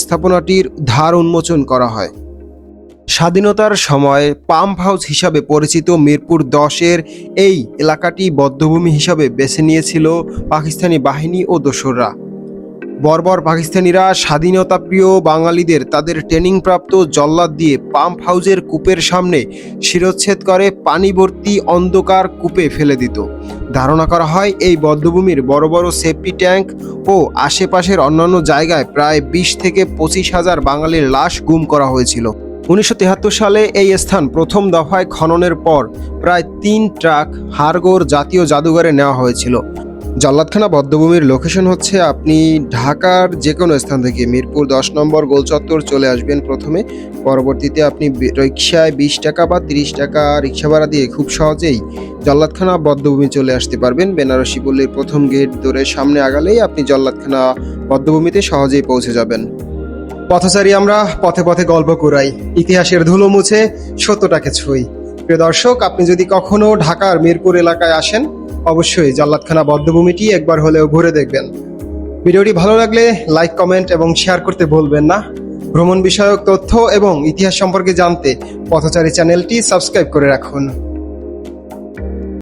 স্থাপনাটির ধার উন্মোচন করা হয়। স্বাধীনতার সময় পাম্প হাউস হিসাবে পরিচিত মিরপুর 10-এর এই এলাকাটি বধ্যভূমি হিসাবে বেছে নিয়েছিল পাকিস্তানি বাহিনী ও দোসররা। বর্বর পাকিস্তানিরা স্বাধীনতাপ্রিয় বাঙালিদের তাদের ট্রেনিংপ্রাপ্ত জল্লাদ দিয়ে পাম্প হাউসের কূপের সামনে শিরচ্ছেদ করে পানি ভর্তি অন্ধকার কূপে ফেলে দিত। ধারণা করা হয় এই বধ্যভূমির বড় বড় সেফটি ট্যাঙ্ক ও আশেপাশের অন্যান্য জায়গায় প্রায় 20 থেকে 25,000 বাঙালির লাশ গুম করা হয়েছিল। 1973 সালে এই স্থান প্রথম দফায় খননের পর প্রায় 3 ট্রাক হাড়গোড় জাতীয় জাদুঘরে নেওয়া হয়েছিল। জল্লাদখানা বধ্যভূমির লোকেশন হচ্ছে, আপনি ঢাকার যে কোনো স্থান থেকে মিরপুর 10 নম্বর গোলচত্বর চলে আসবেন প্রথমে। পরবর্তীতে আপনি রিক্সায় 20 টাকা বা 30 টাকা রিক্সা ভাড়া দিয়ে খুব সহজেই জল্লাদখানা বধ্যভূমি চলে আসতে পারবেন। বেনারসি পল্লীর প্রথম গেট ধরে সামনে আগালেই আপনি জল্লাদখানা বধ্যভূমিতে সহজেই পৌঁছে যাবেন। পথচারী আমরা, পথে পথে গল্প কুড়াই, ইতিহাসের ধুলো মুছে সত্যটাকে ছুঁই। প্রিয় দর্শক, আপনি যদি কখনো ঢাকার মিরপুর এলাকায় আসেন, অবশ্যই জল্লাদখানা বধ্যভূমিটি একবার হলেও ঘুরে দেখবেন। ভিডিওটি ভালো লাগলে লাইক, কমেন্ট এবং শেয়ার করতে ভুলবেন না। ভ্রমণ বিষয়ক তথ্য এবং ইতিহাস সম্পর্কে জানতে পথচারী চ্যানেলটি সাবস্ক্রাইব করে রাখুন।